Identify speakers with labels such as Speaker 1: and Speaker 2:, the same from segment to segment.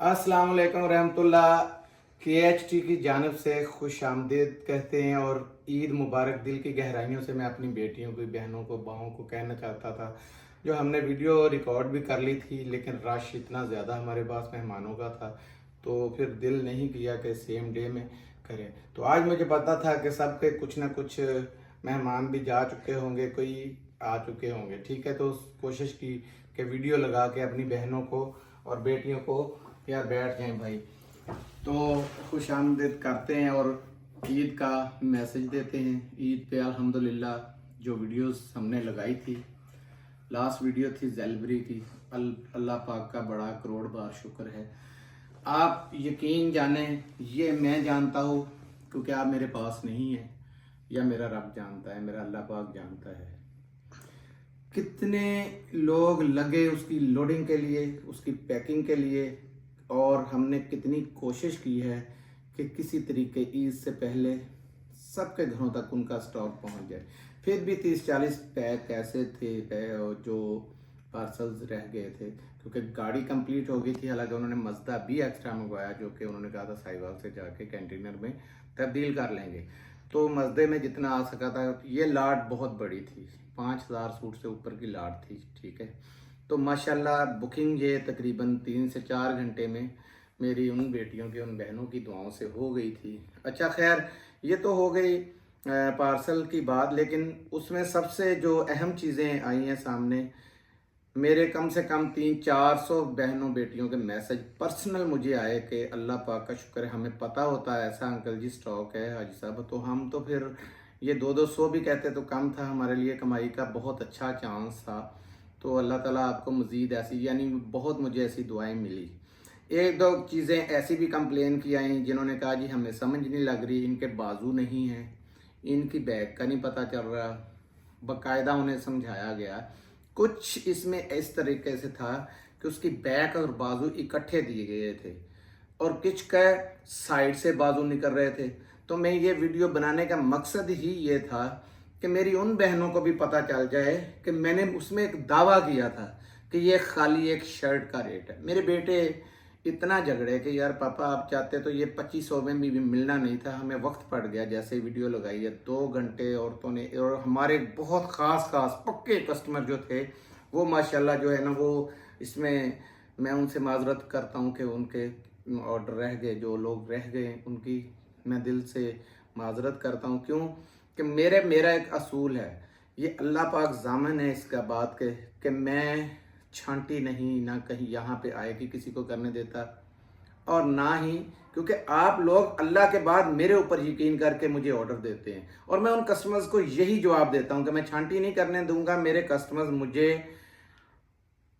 Speaker 1: अस्सलाम वालेकुम रहमतुल्लाह। KHT की जानिब से खुश आमदीद कहते हैं और ईद मुबारक। दिल की गहराइयों से मैं अपनी बेटियों को, बहनों को, बाहों को कहना चाहता था। जो हमने वीडियो रिकॉर्ड भी कर ली थी, लेकिन रश इतना ज़्यादा हमारे पास मेहमानों का था, तो फिर दिल नहीं किया कि सेम डे में करें। तो आज मुझे पता था कि सबके कुछ ना कुछ मेहमान भी जा चुके होंगे, कोई आ चुके होंगे, ठीक है। तो कोशिश की कि वीडियो लगा के अपनी बहनों को और बेटियों को, यार बैठ जाएं भाई, तो खुश आमदीद करते हैं और ईद का मैसेज देते हैं। ईद पे अल्हम्दुलिल्लाह जो वीडियोस हमने लगाई थी, लास्ट वीडियो थी जैलबरी की, अल्लाह पाक का बड़ा करोड़ बार शुक्र है। आप यकीन जाने, ये मैं जानता हूँ क्योंकि आप मेरे पास नहीं है, या मेरा रब जानता है, मेरा अल्लाह पाक जानता है कितने लोग लगे उसकी लोडिंग के लिए, उसकी पैकिंग के लिए, और हमने कितनी कोशिश की है कि किसी तरीके ईद से पहले सबके घरों तक उनका स्टॉक पहुंच जाए। फिर भी 30-40 पैक ऐसे थे जो पार्सल्स रह गए थे, क्योंकि गाड़ी कंप्लीट हो गई थी। हालांकि उन्होंने मजदा भी एक्स्ट्रा मंगवाया, जो कि उन्होंने कहा था साहिवाल से जाके कंटेनर में तब्दील कर लेंगे। तो मजदे में जितना आ सका था, ये लाट बहुत बड़ी थी, 5000 सूट से ऊपर की लाट थी, ठीक है। तो माशाल्लाह बुकिंग ये तकरीबन 3 से 4 घंटे में मेरी उन बेटियों की, उन बहनों की दुआओं से हो गई थी। अच्छा खैर, ये तो हो गई पार्सल की बात, लेकिन उसमें सबसे जो अहम चीज़ें आई हैं सामने, मेरे कम से कम 300-400 बहनों बेटियों के मैसेज पर्सनल मुझे आए कि अल्लाह पाक का शुक्र है, हमें पता होता है ऐसा अंकल जी स्टॉक है हाजी साहब, तो हम तो फिर ये 200 भी कहते तो कम था, हमारे लिए कमाई का बहुत अच्छा चांस था। तो अल्लाह ताला आपको मज़ीद ऐसी, यानी बहुत मुझे ऐसी दुआएं मिली। एक दो चीज़ें ऐसी भी कंप्लेन की आई जिन्होंने कहा जी हमें समझ नहीं लग रही, इनके बाजू नहीं हैं, इनकी बैग का नहीं पता चल रहा। बाकायदा उन्हें समझाया गया। कुछ इसमें इस तरीके से था कि उसकी बैक और बाजू इकट्ठे दिए गए थे और कुछ का साइड से बाजू निकल रहे थे। तो मैं ये वीडियो बनाने का मकसद ही ये था कि मेरी उन बहनों को भी पता चल जाए कि मैंने उसमें एक दावा किया था कि ये खाली एक शर्ट का रेट है। मेरे बेटे इतना झगड़े कि यार पापा आप चाहते तो ये 2500 में भी मिलना नहीं था, हमें वक्त पड़ गया। जैसे वीडियो लगाई है 2 घंटे औरतों ने, और हमारे बहुत ख़ास पक्के कस्टमर जो थे वो माशाल्लाह जो है ना, वो इसमें मैं उनसे माजरत करता हूँ कि उनके ऑर्डर रह गए, जो लोग रह गए उनकी मैं दिल से माजरत करता हूँ। क्यों कि मेरा एक असूल है, ये अल्लाह पाक ज़ामन है इसका बात के कि मैं छांटी नहीं, ना कहीं यहाँ पे आए कि किसी को करने देता, और ना ही क्योंकि आप लोग अल्लाह के बाद मेरे ऊपर यकीन करके मुझे ऑर्डर देते हैं, और मैं उन कस्टमर्स को यही जवाब देता हूँ कि मैं छांटी नहीं करने दूंगा। मेरे कस्टमर्स मुझे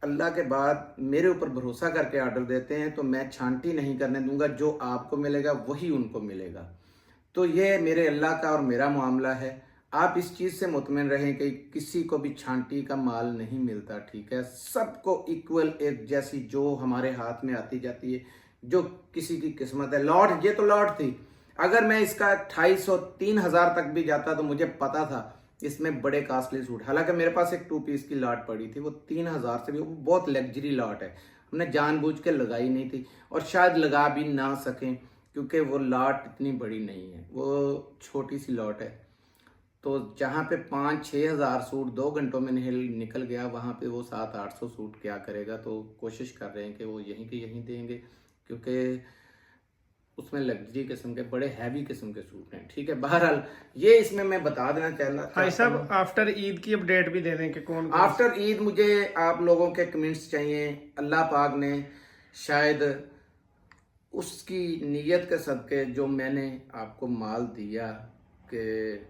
Speaker 1: अल्लाह के बाद मेरे ऊपर भरोसा करके ऑर्डर देते हैं, तो मैं छांटी नहीं करने दूंगा। जो आपको मिलेगा वही उनको मिलेगा। तो ये मेरे अल्लाह का और मेरा मामला है। आप इस चीज़ से मुतमिन रहें कि किसी को भी छांटी का माल नहीं मिलता, ठीक है। सबको इक्वल एक जैसी जो हमारे हाथ में आती जाती है, जो किसी की किस्मत है। लॉट, ये तो लॉट थी, अगर मैं इसका 2500-3000 तक भी जाता तो मुझे पता था इसमें बड़े कास्टली सूट। हालांकि मेरे पास एक 2 पीस की लॉट पड़ी थी, वो 3000 से भी, वो बहुत लग्जरी लॉट है, हमने जानबूझ के लगाई नहीं थी और शायद लगा भी ना सकें क्योंकि वो लॉट इतनी बड़ी नहीं है, वो छोटी सी लॉट है। तो जहाँ पे 5-6 हज़ार सूट 2 घंटों में निकल गया, वहाँ पे वो 700-800 सूट क्या करेगा। तो कोशिश कर रहे हैं कि वो यहीं के यहीं देंगे, क्योंकि उसमें लग्जरी किस्म के बड़े हैवी किस्म के सूट हैं, ठीक है। बहरहाल ये इसमें मैं बता देना
Speaker 2: भाई
Speaker 1: चाहता
Speaker 2: साहब,
Speaker 1: हूँ।
Speaker 2: आफ्टर ईद की अपडेट भी दे दें कि कौन कौन
Speaker 1: आफ्टर ईद मुझे आप लोगों के कमेंट्स चाहिए। अल्लाह पाक ने शायद उसकी नीयत के सदके जो मैंने आपको माल दिया, कि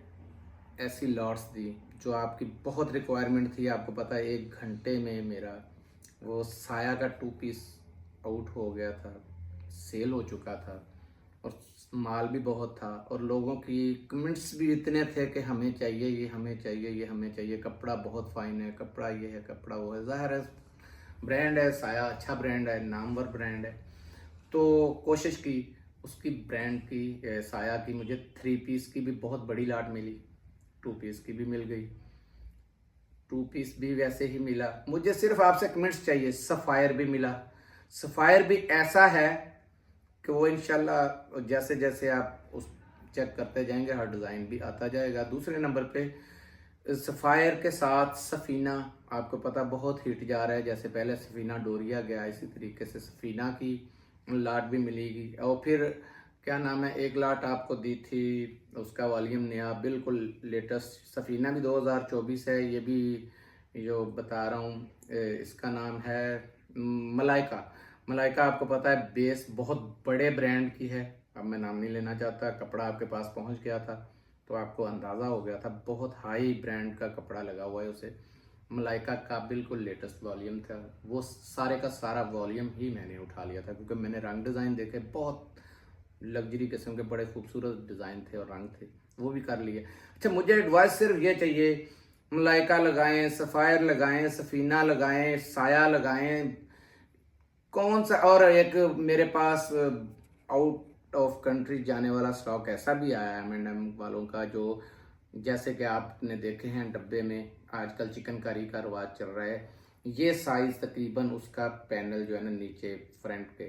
Speaker 1: ऐसी लॉट्स दी जो आपकी बहुत रिक्वायरमेंट थी। आपको पता है 1 घंटे में मेरा वो साया का 2 पीस आउट हो गया था, सेल हो चुका था, और माल भी बहुत था, और लोगों की कमेंट्स भी इतने थे कि हमें चाहिए ये, हमें चाहिए ये, हमें चाहिए, कपड़ा बहुत फाइन है, कपड़ा ये है, कपड़ा वो है। ज़ाहिर है ब्रांड है साया, अच्छा ब्रांड है, नामवर ब्रांड है। तो कोशिश की उसकी ब्रांड की, साया की, मुझे 3 पीस की भी बहुत बड़ी लाट मिली, 2 पीस की भी मिल गई, 2 पीस भी वैसे ही मिला। मुझे सिर्फ आपसे कमेंट्स चाहिए। सफ़ायर भी मिला, सफ़ायर भी ऐसा है कि वो इंशाल्लाह जैसे जैसे आप उस चेक करते जाएंगे हर डिज़ाइन भी आता जाएगा। दूसरे नंबर पे सफ़ायर के साथ सफ़ीना, आपको पता बहुत हिट जा रहा है। जैसे पहले सफ़ीना डोरिया गया, इसी तरीके से सफ़ीना की लाट भी मिलेगी। और फिर क्या नाम है, एक लाट आपको दी थी उसका वॉल्यूम नया बिल्कुल लेटेस्ट। सफ़ीना भी 2024 है। ये भी जो बता रहा हूँ इसका नाम है मलाइका। मलाइका आपको पता है बेस बहुत बड़े ब्रांड की है, अब मैं नाम नहीं लेना चाहता। कपड़ा आपके पास पहुंच गया था तो आपको अंदाज़ा हो गया था, बहुत हाई ब्रांड का कपड़ा लगा हुआ है उसे। मलाइका का बिल्कुल लेटेस्ट वॉल्यूम था, वो सारे का सारा वॉल्यूम ही मैंने उठा लिया था क्योंकि मैंने रंग डिज़ाइन देखे, बहुत लग्जरी किस्म के बड़े खूबसूरत डिज़ाइन थे और रंग थे, वो भी कर लिए। अच्छा, मुझे एडवाइस सिर्फ ये चाहिए, मलाइका लगाएं, सफ़ायर लगाएं, सफ़ीना लगाएं, साया लगाएं, कौन सा। और एक मेरे पास आउट ऑफ कंट्री जाने वाला स्टॉक ऐसा भी आया है M&M वालों का, जो जैसे कि आपने देखे हैं डब्बे में आजकल चिकनकारी का रिवाज चल रहा है। ये साइज तकरीबन उसका पैनल जो है ना नीचे फ्रंट पे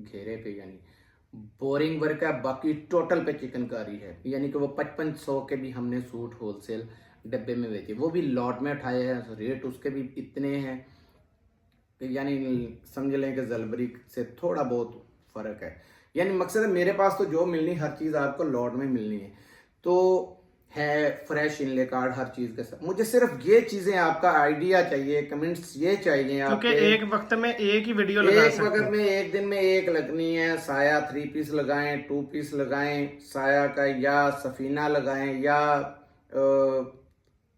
Speaker 1: घेरे पे यानी बोरिंग वर्क है, बाकी टोटल पे चिकनकारी है। यानी कि वो 5500 के भी हमने सूट होलसेल डब्बे में बेचे, वो भी लॉट में उठाए हैं, रेट उसके भी इतने हैं, यानी समझ लें कि जलबरी से थोड़ा बहुत फ़र्क है। यानी मकसद है मेरे पास तो जो मिलनी हर चीज़ आपको लॉट में मिलनी है, तो है फ्रेश इनले कार्ड हर चीज़ के साथ। मुझे सिर्फ ये चीज़ें आपका आइडिया चाहिए, कमेंट्स ये चाहिए
Speaker 2: क्योंकि
Speaker 1: आपके।
Speaker 2: एक वक्त में एक ही वीडियो लगा
Speaker 1: एक
Speaker 2: सकते
Speaker 1: वक्त में एक दिन में एक लगनी है। साया 3 पीस लगाएं, 2 पीस लगाएं साया का, या सफ़ीना लगाएं, या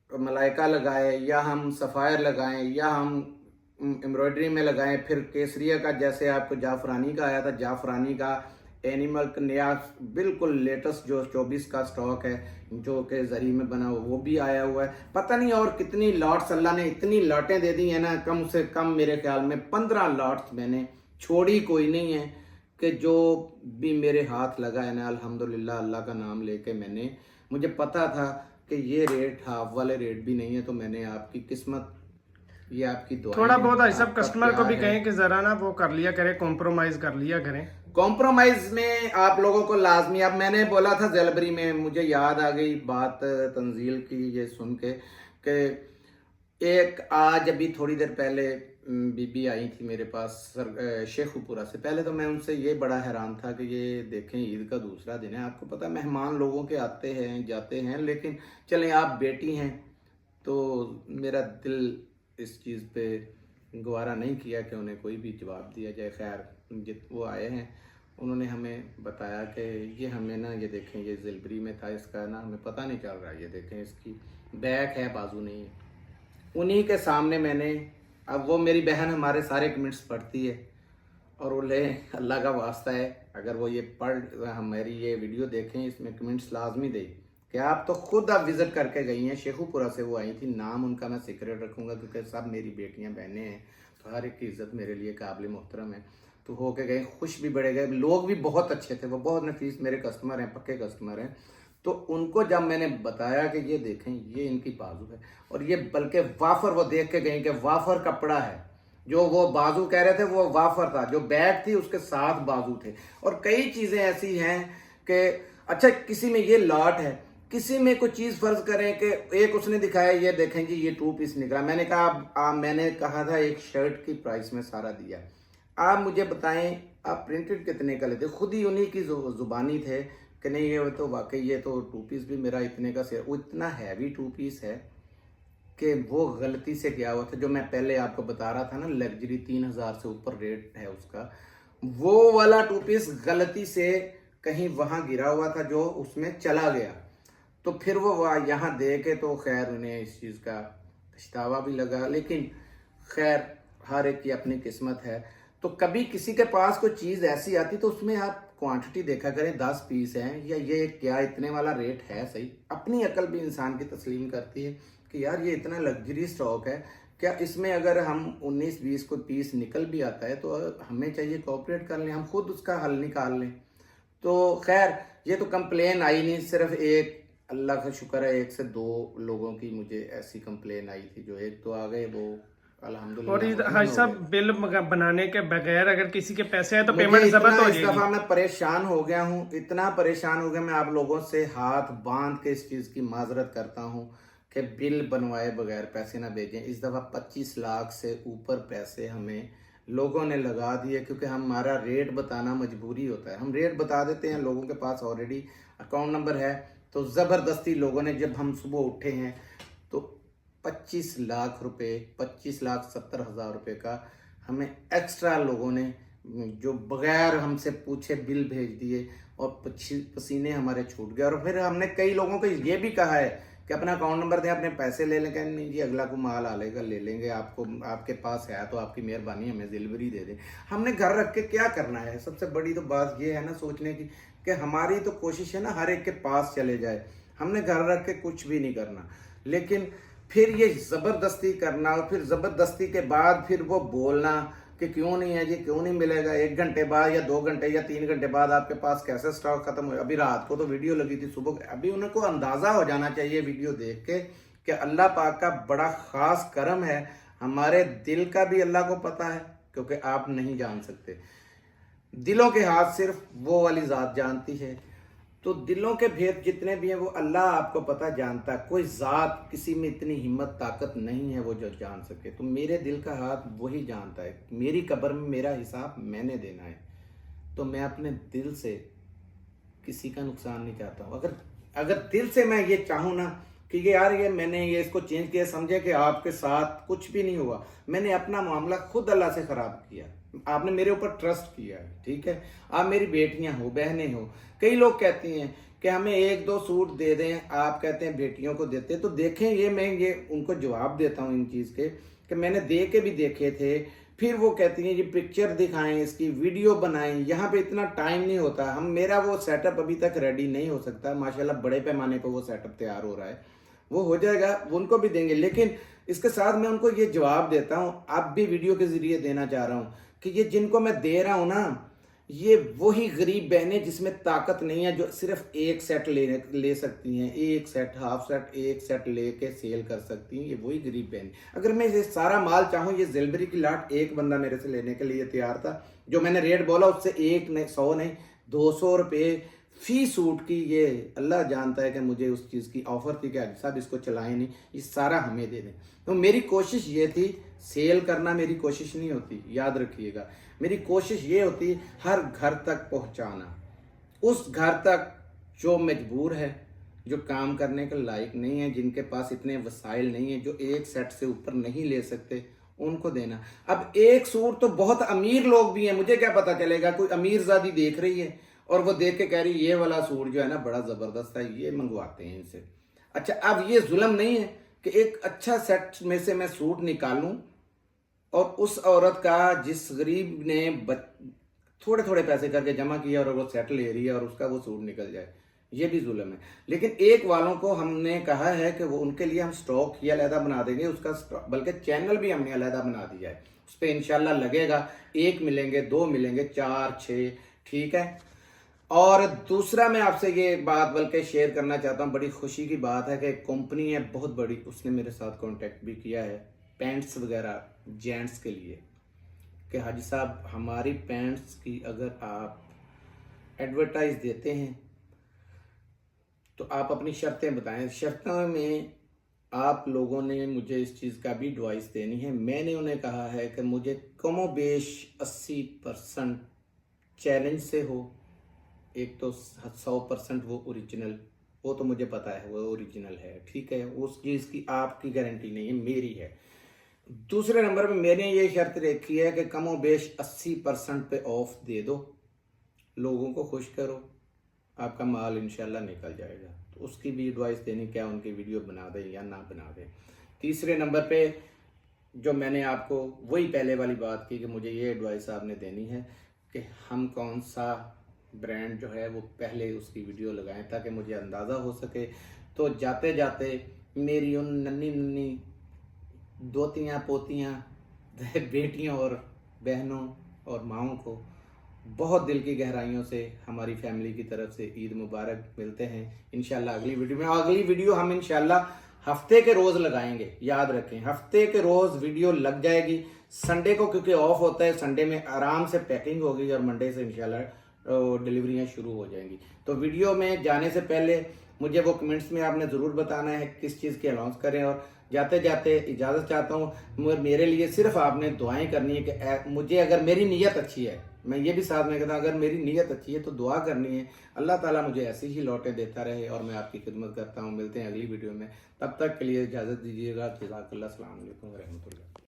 Speaker 1: मलाइका लगाएं, या हम सफ़ायर लगाएं, या हम एम्ब्रॉयडरी में लगाएं। फिर केसरिया का जैसे आपको जाफरानी का आया था, जाफरानी का एनिमल का नया बिल्कुल लेटेस्ट जो 24 का स्टॉक है जो कि जरी में बना हुआ, वो भी आया हुआ है। पता नहीं और कितनी लॉट्स अल्लाह ने इतनी लॉटें दे दी है ना, कम से कम मेरे ख्याल में 15 लॉट्स मैंने छोड़ी कोई नहीं है कि जो भी मेरे हाथ लगा है ना, अल्हम्दुलिल्लाह अल्लाह का नाम लेके मैंने, मुझे पता था कि ये रेट हाफ वाले रेट भी नहीं है, तो मैंने आपकी किस्मत, ये आपकी दुआ
Speaker 2: थोड़ा बहुत भाई साहब
Speaker 1: आपका
Speaker 2: कस्टमर को भी
Speaker 1: प्यार है।
Speaker 2: कहें कि जरा ना वो कर लिया करें, कॉम्प्रोमाइज कर लिया करें।
Speaker 1: कॉम्प्रोमाइज में आप लोगों को लाजमी, अब मैंने बोला था जलबरी में, मुझे याद आ गई बात तंजील की ये सुन के कि एक आज अभी थोड़ी देर पहले बीबी आई थी मेरे पास शेखुपुरा से। पहले तो मैं उनसे ये बड़ा हैरान था कि ये देखें ईद का दूसरा दिन है, आपको पता मेहमान लोगों के आते हैं जाते हैं, लेकिन चलें आप बेटी हैं तो मेरा दिल इस चीज़ पे गवारा नहीं किया कि उन्हें कोई भी जवाब दिया जाए। खैर जित वो आए हैं, उन्होंने हमें बताया कि ये हमें ना, ये देखें ये ज़िलबरी में था, इसका ना हमें पता नहीं चल रहा, ये देखें इसकी बैक है बाजू नहीं है। उन्हीं के सामने मैंने, अब वो मेरी बहन हमारे सारे कमेंट्स पढ़ती है और उन्हें अल्लाह का वास्ता है अगर वो ये पढ़ हमारी ये वीडियो देखें, इसमें कमेंट्स लाजमी दे कि आप तो खुद आप विज़िट करके गई हैं। शेखुपुरा से वो आई थी, नाम उनका मैं सीक्रेट रखूँगा क्योंकि सब मेरी बेटियां बहनें हैं, तो हर एक की इज़्ज़त मेरे लिए काबिल मोहतरम है। तो हो के गए, खुश भी बड़े गए, लोग भी बहुत अच्छे थे, वो बहुत नफीस मेरे कस्टमर हैं, पक्के कस्टमर हैं। तो उनको जब मैंने बताया कि ये देखें ये इनकी बाजू है, और ये बल्कि वाफर, वो देख के गई कि वाफर कपड़ा है, जो वो बाजू कह रहे थे वो वाफर था, जो बैग थी उसके साथ बाजू थे। और कई चीज़ें ऐसी हैं कि अच्छा किसी में ये लॉट है, किसी में कोई चीज़ फर्ज करें कि एक उसने दिखाया ये देखें जी ये 2 पीस निकला, मैंने कहा मैंने कहा था एक शर्ट की प्राइस में सारा दिया, आप मुझे बताएं आप प्रिंटेड कितने का लेते। खुद ही उन्हीं की जुबानी थे कि नहीं ये तो वाकई ये तो 2 पीस भी मेरा इतने का से, वो इतना हैवी 2 पीस है कि वो गलती से गया हुआ था, जो मैं पहले आपको बता रहा था ना लग्जरी 3000 से ऊपर रेट है उसका, वो वाला 2 पीस गलती से कहीं वहाँ गिरा हुआ था जो उसमें चला गया। तो फिर वो यहाँ दे के तो खैर उन्हें इस चीज़ का पछतावा भी लगा, लेकिन खैर हर एक की अपनी किस्मत है। तो कभी किसी के पास कोई चीज़ ऐसी आती तो उसमें आप क्वांटिटी देखा करें, 10 पीस हैं या ये क्या इतने वाला रेट है सही। अपनी अकल भी इंसान की तस्लीम करती है कि यार ये इतना लग्जरी स्टॉक है, क्या इसमें अगर हम 19-20 को पीस निकल भी आता है तो हमें चाहिए कोऑपरेट कर लें, हम खुद उसका हल निकाल लें। तो खैर ये तो कंप्लेन आई नहीं, सिर्फ एक, अल्लाह का शुक्र है, 1 से 2 लोगों की मुझे ऐसी कंप्लेन आई थी, जो एक तो आ गए वो अल्हम्दुलिल्लाह।
Speaker 2: और
Speaker 1: वजन
Speaker 2: हाजी
Speaker 1: हो
Speaker 2: साहब
Speaker 1: गया।
Speaker 2: बिल बनाने के बगैर अगर किसी के पैसे आए तो
Speaker 1: मुझे
Speaker 2: पेमेंट
Speaker 1: इतना
Speaker 2: जब्त हो
Speaker 1: इस दफा
Speaker 2: जाएगी।
Speaker 1: मैं परेशान हो गया हूँ, इतना परेशान हो गया, मैं आप लोगों से हाथ बांध के इस चीज की माजरत करता हूँ कि बिल बनवाए बगैर पैसे ना भेजें। इस दफा 25 लाख से ऊपर पैसे हमें लोगों ने लगा दिए, क्योंकि हमारा रेट बताना मजबूरी होता है। हम रेट बता देते हैं, लोगों के पास ऑलरेडी अकाउंट नंबर है, तो जबरदस्ती लोगों ने, जब हम सुबह उठे हैं तो 25 लाख रुपए, 25,70,000 रुपए का हमें एक्स्ट्रा लोगों ने जो बगैर हमसे पूछे बिल भेज दिए, और पसीने हमारे छूट गए। और फिर हमने कई लोगों को ये भी कहा है कि अपना अकाउंट नंबर दें, अपने पैसे ले लें। कहें नहीं जी, अगला को माल आलेगा, ले लेंगे, आपको आपके पास है तो आपकी मेहरबानी, हमें डिलीवरी दे दें। हमने घर रख के क्या करना है? सबसे बड़ी तो बात ये है ना सोचने की कि हमारी तो कोशिश है ना हर एक के पास चले जाए। हमने घर रख के कुछ भी नहीं करना, लेकिन फिर ये ज़बरदस्ती करना, और फिर ज़बरदस्ती के बाद फिर वो बोलना कि क्यों नहीं है जी, क्यों नहीं मिलेगा, 1 घंटे बाद या 2 घंटे या 3 घंटे बाद आपके पास कैसे स्टॉक खत्म हो। अभी रात को तो वीडियो लगी थी, सुबह अभी उनको अंदाज़ा हो जाना चाहिए वीडियो देख के कि अल्लाह पाक का बड़ा ख़ास करम है। हमारे दिल का भी अल्लाह को पता है, क्योंकि आप नहीं जान सकते, दिलों के हाथ सिर्फ वो वाली ज़ात जानती है। तो दिलों के भेद जितने भी हैं वो अल्लाह आपको पता जानता है। कोई ज़ात किसी में इतनी हिम्मत ताकत नहीं है वो जो जान सके। तो मेरे दिल का हाथ वही जानता है। मेरी कब्र में मेरा हिसाब मैंने देना है, तो मैं अपने दिल से किसी का नुकसान नहीं चाहता हूँ। अगर दिल से मैं ये चाहूँ ना कि ये यार ये मैंने ये इसको चेंज किया, समझे कि आपके साथ कुछ भी नहीं हुआ, मैंने अपना मामला खुद अल्लाह से ख़राब किया। आपने मेरे ऊपर ट्रस्ट किया है, ठीक है, आप मेरी बेटियां हो, बहनें हो। कई लोग कहती हैं कि हमें 1-2 सूट दे दें, आप कहते हैं बेटियों को देते, तो देखें ये मैं ये उनको जवाब देता हूँ इन चीज़ के कि मैंने दे के भी देखे थे। फिर वो कहती हैं ये पिक्चर दिखाएं, इसकी वीडियो बनाएं, यहाँ पे इतना टाइम नहीं होता। मेरा वो सेटअप अभी तक रेडी नहीं हो सकता। माशाल्लाह बड़े पैमाने पर वो सेटअप तैयार हो रहा है, वो हो जाएगा, वो उनको भी देंगे। लेकिन इसके साथ मैं उनको ये जवाब देता हूँ, अब भी वीडियो के जरिए देना चाह रहा हूँ कि ये जिनको मैं दे रहा हूँ ना, ये वही गरीब बहनें जिसमें ताकत नहीं है, जो सिर्फ एक सेट ले सकती हैं, एक सेट, हाफ सेट, एक सेट लेके सेल कर सकती हैं, ये वही गरीब बहनें। अगर मैं ये सारा माल चाहूँ, ये ज़िलबरी की लाट एक बंदा मेरे से लेने के लिए तैयार था, जो मैंने रेट बोला उससे 1 नहीं 100 नहीं 200 रुपये फी सूट की। ये अल्लाह जानता है कि मुझे उस चीज़ की ऑफर थी कि आज साहब इसको चलाएं नहीं, ये सारा हमें दे दें। तो मेरी कोशिश ये थी, सेल करना मेरी कोशिश नहीं होती, याद रखिएगा। मेरी कोशिश ये होती है हर घर तक पहुंचाना, उस घर तक जो मजबूर है, जो काम करने के लायक नहीं है, जिनके पास इतने वसाइल नहीं है, जो एक सेट से ऊपर नहीं ले सकते, उनको देना। अब एक सूट तो बहुत अमीर लोग भी हैं, मुझे क्या पता चलेगा, कोई अमीर ज़ादी देख रही है और वो देख के कह रही ये वाला सूट जो है ना बड़ा ज़बरदस्त है, ये मंगवाते हैं इनसे। अच्छा, अब ये जुल्म नहीं है कि एक अच्छा सेट में से मैं सूट निकालूं और उस औरत का, जिस गरीब ने थोड़े थोड़े पैसे करके जमा किया और वो सेट ले रही है और उसका वो सूट निकल जाए, ये भी जुल्म है। लेकिन एक वालों को हमने कहा है कि वो उनके लिए हम स्टॉक ही अलहदा बना देंगे, उसका बल्कि चैनल भी हमने अलहदा बना दिया है, उस पर इंशाल्लाह लगेगा, 1 मिलेंगे, 2 मिलेंगे, 4, 6, ठीक है। और दूसरा मैं आपसे ये बात बल्कि शेयर करना चाहता हूँ, बड़ी खुशी की बात है कि एक कंपनी है बहुत बड़ी, उसने मेरे साथ कांटेक्ट भी किया है पैंट्स वगैरह जेंट्स के लिए, कि हाजी साहब हमारी पैंट्स की अगर आप एडवर्टाइज देते हैं तो आप अपनी शर्तें बताएं। शर्तों में आप लोगों ने मुझे इस चीज़ का भी एडवाइस देनी है। मैंने उन्हें कहा है कि मुझे कमोबेश 80% चैलेंज से हो, एक तो 100% वो ओरिजिनल, वो तो मुझे पता है वो ओरिजिनल है, ठीक है, उस चीज़ की आपकी गारंटी नहीं है, मेरी है। दूसरे नंबर पे मैंने ये शर्त रखी है कि कमोबेश 80% पे ऑफ दे दो, लोगों को खुश करो, आपका माल इंशाल्लाह निकल जाएगा। तो उसकी भी एडवाइस देनी, क्या उनकी वीडियो बना दें या ना बना दें। तीसरे नंबर पे जो मैंने आपको वही पहले वाली बात की कि मुझे ये एडवाइस आपने देनी है कि हम कौन सा ब्रांड जो है वो पहले उसकी वीडियो लगाएं ताकि मुझे अंदाज़ा हो सके। तो जाते जाते मेरी उन नन्ही नन्ही दोतियाँ पोतियाँ बेटियों और बहनों और माँओं को बहुत दिल की गहराइयों से हमारी फैमिली की तरफ से ईद मुबारक। मिलते हैं इंशाल्लाह अगली वीडियो में। अगली वीडियो हम इंशाल्लाह ہفتے کے روز لگائیں گے, یاد رکھیں ہفتے کے روز ویڈیو لگ جائے گی. سنڈے کو کیونکہ آف ہوتا ہے, سنڈے میں آرام سے پیکنگ ہوگی اور منڈے سے انشاءاللہ ڈیلیوریاں شروع ہو جائیں گی. تو ویڈیو میں جانے سے پہلے مجھے وہ کمنٹس میں آپ نے ضرور بتانا ہے کس چیز کے اناؤنس کریں. اور جاتے جاتے اجازت چاہتا ہوں, میرے لیے صرف آپ نے دعائیں کرنی ہے کہ مجھے اگر میری نیت اچھی ہے, میں یہ بھی ساتھ میں کہتا ہوں اگر میری نیت اچھی ہے تو دعا کرنی ہے, اللہ تعالیٰ مجھے ایسی ہی لوٹیں دیتا رہے اور میں آپ کی خدمت کرتا ہوں. ملتے ہیں اگلی ویڈیو میں, تب تک کے لیے اجازت دیجیے گا. جزاک اللہ, السلام علیکم ورحمۃ اللہ.